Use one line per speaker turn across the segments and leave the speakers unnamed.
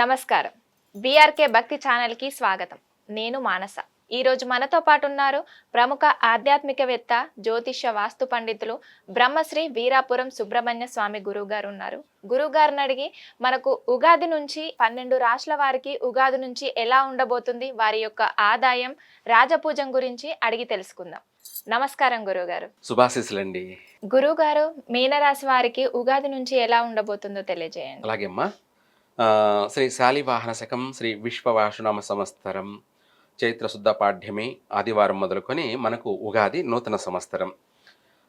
నమస్కారం. బీఆర్కే భక్తి ఛానల్కి స్వాగతం. నేను మానస. ఈరోజు మనతో పాటు ఉన్నారు ప్రముఖ ఆధ్యాత్మికవేత్త, జ్యోతిష్య వాస్తు పండితులు బ్రహ్మశ్రీ వీరాపురం సుబ్రహ్మణ్య స్వామి గురువు గారు ఉన్నారు. గురువు గారిని అడిగి మనకు ఉగాది నుంచి 12 రాష్ట్రాల వారికి ఉగాది నుంచి ఎలా ఉండబోతుంది, వారి యొక్క ఆదాయం, రాజపూజం గురించి అడిగి తెలుసుకుందాం. నమస్కారం గురువుగారు.
శుభాశీస్సులండి.
గురువుగారు, మీనరాశి వారికి ఉగాది నుంచి ఎలా ఉండబోతుందో తెలియజేయండి.
అలాగే అమ్మా. శ్రీ శాలివాహన శకం శ్రీ విశ్వవాసునామ సంవత్సరం చైత్రశుద్ధ పాఠ్యమి ఆదివారం మొదలుకొని మనకు ఉగాది నూతన సంవత్సరం.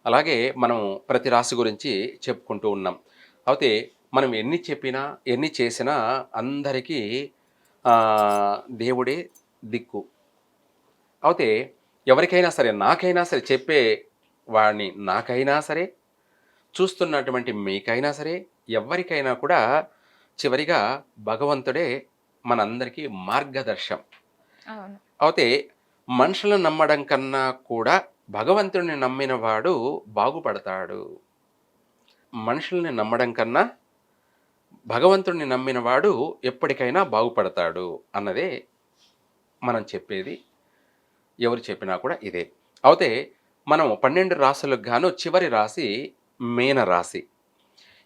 అలాగే మనం ప్రతి రాశి గురించి చెప్పుకుంటూ ఉన్నాం. అయితే మనం ఎన్ని చెప్పినా ఎన్ని చేసినా అందరికీ దేవుడే దిక్కు. అయితే ఎవరికైనా సరే, నాకైనా సరే, చెప్పే వాడిని నాకైనా సరే, చూస్తున్నటువంటి మీకైనా సరే, ఎవరికైనా కూడా చివరిగా భగవంతుడే మనందరికీ మార్గదర్శం. అయితే మనుషులను నమ్మడం కన్నా కూడా భగవంతుడిని నమ్మిన వాడు బాగుపడతాడు. మనుషుల్ని నమ్మడం కన్నా భగవంతుడిని నమ్మిన వాడు ఎప్పటికైనా బాగుపడతాడు అన్నదే మనం చెప్పేది. ఎవరు చెప్పినా కూడా ఇదే. అయితే మనం 12 రాశులకు గాను చివరి రాశి మీనరాశి.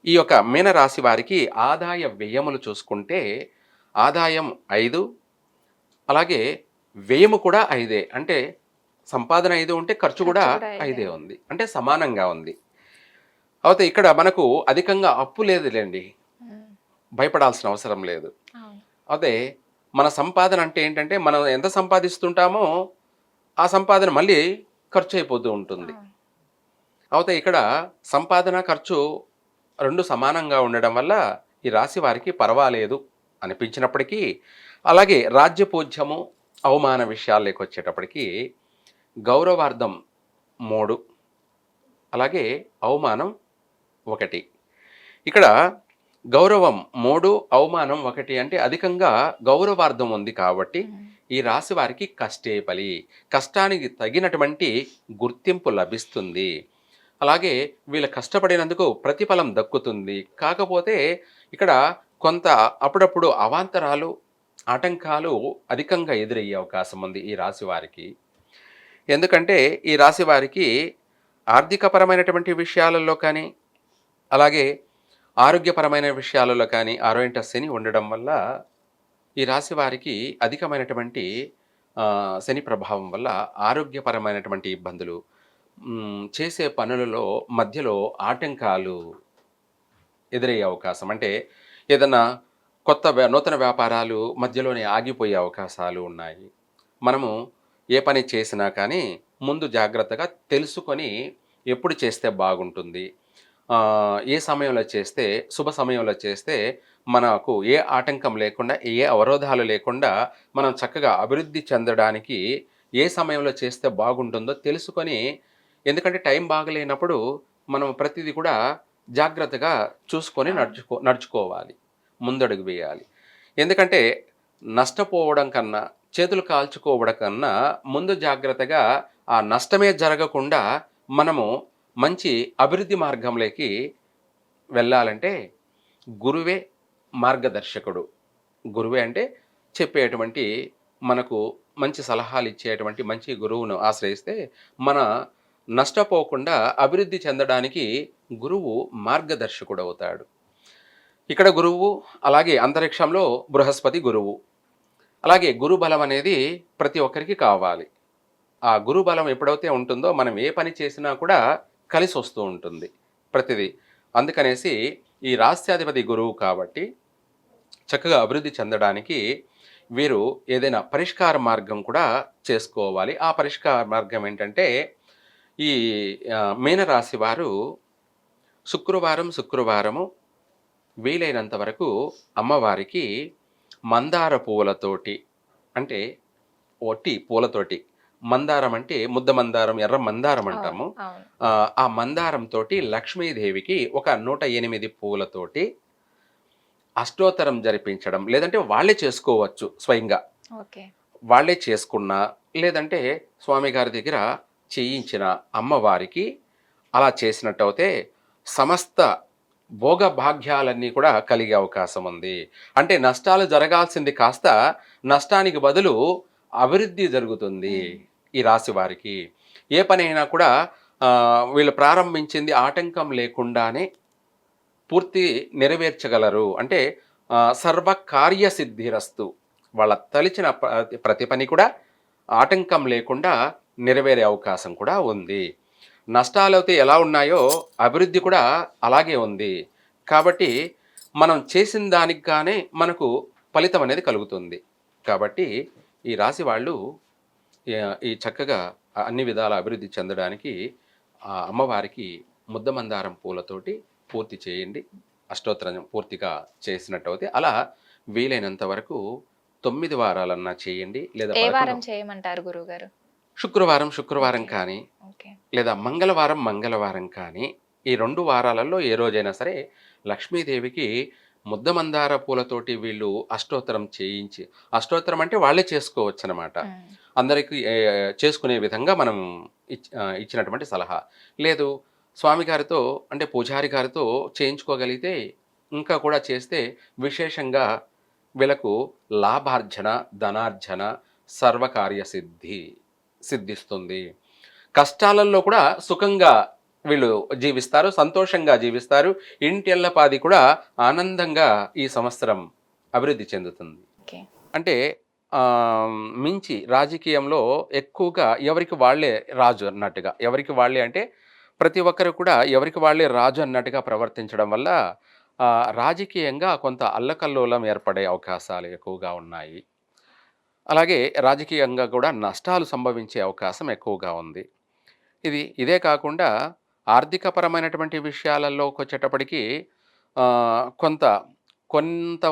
ఈ యొక్క మీనరాశి వారికి ఆదాయ వ్యయములు చూసుకుంటే ఆదాయం 5, అలాగే వ్యయము కూడా 5. అంటే సంపాదన 5 ఉంటే ఖర్చు కూడా 5 ఉంది. అంటే సమానంగా ఉంది. అయితే ఇక్కడ మనకు అధికంగా అప్పు లేదులేండి, భయపడాల్సిన అవసరం లేదు. అదే మన సంపాదన అంటే ఏంటంటే మనం ఎంత సంపాదిస్తుంటామో ఆ సంపాదన మళ్ళీ ఖర్చు అయిపోతూ ఉంటుంది. అయితే ఇక్కడ సంపాదన ఖర్చు 2 సమానంగా ఉండడం వల్ల ఈ రాశి వారికి పర్వాలేదు అనిపించినప్పటికీ, అలాగే రాజ్యపూజ్యము అవమాన విషయాల్లోకి వచ్చేటప్పటికి గౌరవార్థం 3, అలాగే అవమానం 1. ఇక్కడ గౌరవం 3, అవమానం 1 అంటే అధికంగా గౌరవార్థం ఉంది కాబట్టి ఈ రాశి వారికి కష్టే ఫలి, కష్టానికి తగినటువంటి గుర్తింపు లభిస్తుంది. అలాగే వీళ్ళు కష్టపడినందుకు ప్రతిఫలం దక్కుతుంది. కాకపోతే ఇక్కడ కొంత అప్పుడప్పుడు అవాంతరాలు, ఆటంకాలు అధికంగా ఎదురయ్యే అవకాశం ఉంది ఈ రాశి వారికి. ఎందుకంటే ఈ రాశి వారికి ఆర్థికపరమైనటువంటి విషయాలలో కానీ, అలాగే ఆరోగ్యపరమైన విషయాలలో కానీ 6వ ఇంట శని ఉండడం వల్ల ఈ రాశి వారికి అధికమైనటువంటి శని ప్రభావం వల్ల ఆరోగ్యపరమైనటువంటి ఇబ్బందులు, చేసే పనులలో మధ్యలో ఆటంకాలు ఎదురయ్యే అవకాశం. అంటే ఏదన్నా నూతన వ్యాపారాలు మధ్యలోనే ఆగిపోయే అవకాశాలు ఉన్నాయి. మనము ఏ పని చేసినా కానీ ముందు జాగ్రత్తగా తెలుసుకొని ఎప్పుడు చేస్తే బాగుంటుంది, ఏ సమయంలో చేస్తే, శుభ సమయంలో చేస్తే మనకు ఏ ఆటంకం లేకుండా, ఏ అవరోధాలు లేకుండా మనం చక్కగా అభివృద్ధి చెందడానికి ఏ సమయంలో చేస్తే బాగుంటుందో తెలుసుకొని, ఎందుకంటే టైం బాగలేనప్పుడు మనం ప్రతిదీ కూడా జాగ్రత్తగా చూసుకొని నడుచుకోవాలి, ముందడుగు వేయాలి. ఎందుకంటే నష్టపోవడం కన్నా, చేతులు కాల్చుకోవడం కన్నా ముందు జాగ్రత్తగా ఆ నష్టమే జరగకుండా మనము మంచి అభివృద్ధి మార్గంలోకి వెళ్ళాలంటే గురువే మార్గదర్శకుడు. గురువే అంటే చెప్పేటువంటి, మనకు మంచి సలహాలు ఇచ్చేటువంటి మంచి గురువును ఆశ్రయిస్తే మన నష్టపోకుండా అభివృద్ధి చెందడానికి గురువు మార్గదర్శకుడు అవుతాడు. ఇక్కడ గురువు, అలాగే అంతరిక్షంలో బృహస్పతి గురువు. అలాగే గురుబలం అనేది ప్రతి ఒక్కరికి కావాలి. ఆ గురుబలం ఎప్పుడైతే ఉంటుందో మనం ఏ పని చేసినా కూడా కలిసి వస్తూ ఉంటుంది ప్రతిదీ. అందుకనేసి ఈ రాష్ట్రాధిపతి గురువు కాబట్టి చక్కగా అభివృద్ధి చెందడానికి వీరు ఏదైనా పరిష్కార మార్గం కూడా చేసుకోవాలి. ఆ పరిష్కార మార్గం ఏంటంటే, ఈ మీనరాశి వారు శుక్రవారము వీలైనంత వరకు అమ్మవారికి మందార పువ్వులతోటి, అంటే ఒట్టి పూలతోటి, మందారం అంటే ముద్ద మందారం, ఎర్ర మందారం అంటాము, ఆ మందారం తోటి లక్ష్మీదేవికి ఒక 108 పువ్వులతోటి అష్టోత్తరం జరిపించడం, లేదంటే వాళ్ళే చేసుకోవచ్చు స్వయంగా, వాళ్ళే చేసుకున్నా, లేదంటే స్వామి గారి దగ్గర చేయించిన అమ్మవారికి అలా చేసినట్టయితే సమస్త భోగ భాగ్యాలన్నీ కూడా కలిగే అవకాశం ఉంది. అంటే నష్టాలు జరగాల్సింది కాస్త నష్టానికి బదులు అభివృద్ధి జరుగుతుంది
ఉమ్,
ఈ రాశి వారికి. ఏ పనైనా కూడా వీళ్ళు ప్రారంభించింది ఆటంకం లేకుండానే పూర్తి నెరవేర్చగలరు. అంటే సర్వ కార్యసిద్ధిరస్తు. వాళ్ళ తలిచిన ప్రతి పని కూడా ఆటంకం లేకుండా నెరవేరే అవకాశం కూడా ఉంది. నష్టాలైతే ఎలా ఉన్నాయో అభివృద్ధి కూడా అలాగే ఉంది. కాబట్టి మనం చేసిన దానికి గానే మనకు ఫలితం అనేది కలుగుతుంది. కాబట్టి ఈ రాశి వాళ్ళు ఈ చక్కగా అన్ని విధాల అభివృద్ధి చెందడానికి ఆ అమ్మవారికి ముద్దమందారం పూలతోటి పూర్తి చేయండి. అష్టోత్తరం పూర్తిగా చేసినట్టయితే అలా వీలైనంత వరకు 9 వారాలన్నా చేయండి. లేదా
ఏ
11
వారం చేయమంటారు గురుగారు?
శుక్రవారం
ఓకే.
కానీ,
ఓకే.
లేదా మంగళవారం కానీ, ఈ 2 వారాలలో ఏ రోజైనా సరే లక్ష్మీదేవికి ముద్దమందార పూలతోటి వీళ్ళు అష్టోత్తరం చేయించి, అష్టోత్తరం అంటే వాళ్ళే చేసుకోవచ్చనమాట.
ఉమ్,
అందరికీ చేసుకునే విధంగా మనం ఇచ్చినటువంటి సలహా. లేదు స్వామి గారితో అంటే పూజారి గారితో చేయించుకోగలిగితే ఇంకా కూడా చేస్తే విశేషంగా వీళ్ళకు లాభార్జన, ధనార్జన, సర్వకార్య సిద్ధిస్తుంది. కష్టాలలో కూడా సుఖంగా వీళ్ళు జీవిస్తారు, సంతోషంగా జీవిస్తారు. ఇంటిల్లపాది కూడా ఆనందంగా ఈ సంవత్సరం అభివృద్ధి చెందుతుంది.
ఓకే.
అంటే మించి రాజకీయంలో ఎక్కువగా ఎవరికి వాళ్ళే రాజు అన్నట్టుగా, ఎవరికి వాళ్ళే అంటే ప్రతి ఒక్కరు కూడా ఎవరికి వాళ్ళే రాజు అన్నట్టుగా ప్రవర్తించడం వల్ల రాజకీయంగా కొంత అల్లకల్లోలం ఏర్పడే అవకాశాలు ఎక్కువగా ఉన్నాయి. అలాగే రాజకీయంగా కూడా నష్టాలు సంభవించే అవకాశం ఎక్కువగా ఉంది. ఇదే కాకుండా ఆర్థికపరమైనటువంటి విషయాలలోకొచ్చేటప్పటికి కొంత కొంత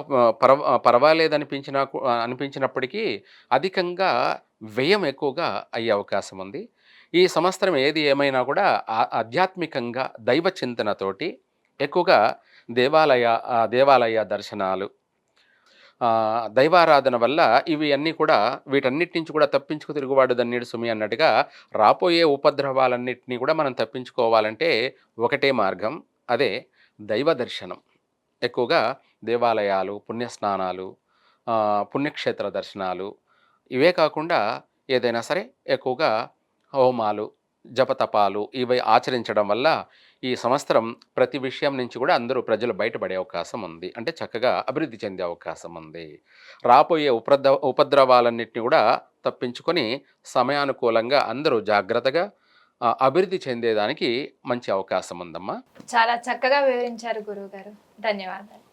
అనిపించినప్పటికీ అధికంగా వ్యయం ఎక్కువగా అయ్యే అవకాశం ఉంది. ఈ సంవత్సరం ఏది ఏమైనా కూడా ఆధ్యాత్మికంగా దైవ చింతనతోటి ఎక్కువగా దేవాలయ దర్శనాలు, దైవారాధన వల్ల ఇవి అన్నీ కూడా వీటన్నిటి నుంచి కూడా తప్పించుకు తిరుగువాడు దన్నీడు సుమి అన్నట్టుగా రాబోయే ఉపద్రవాలన్నిటినీ కూడా మనం తప్పించుకోవాలంటే ఒకటే మార్గం, అదే దైవ దర్శనం. ఎక్కువగా దేవాలయాలు, పుణ్యస్నానాలు, పుణ్యక్షేత్ర దర్శనాలు, ఇవే కాకుండా ఏదైనా సరే ఎక్కువగా హోమాలు, జపతపాలు ఇవి ఆచరించడం వల్ల ఈ సంవత్సరం ప్రతి విషయం నుంచి కూడా అందరూ ప్రజలు బయటపడే అవకాశం ఉంది. అంటే చక్కగా అభివృద్ధి చెందే అవకాశం ఉంది. రాబోయే ఉపద్రవాలన్నింటినీ కూడా తప్పించుకొని సమయానుకూలంగా అందరూ జాగ్రత్తగా అభివృద్ధి చెందేదానికి మంచి అవకాశం ఉందమ్మా.
చాలా చక్కగా వివరించారు గురువుగారు. ధన్యవాదాలు.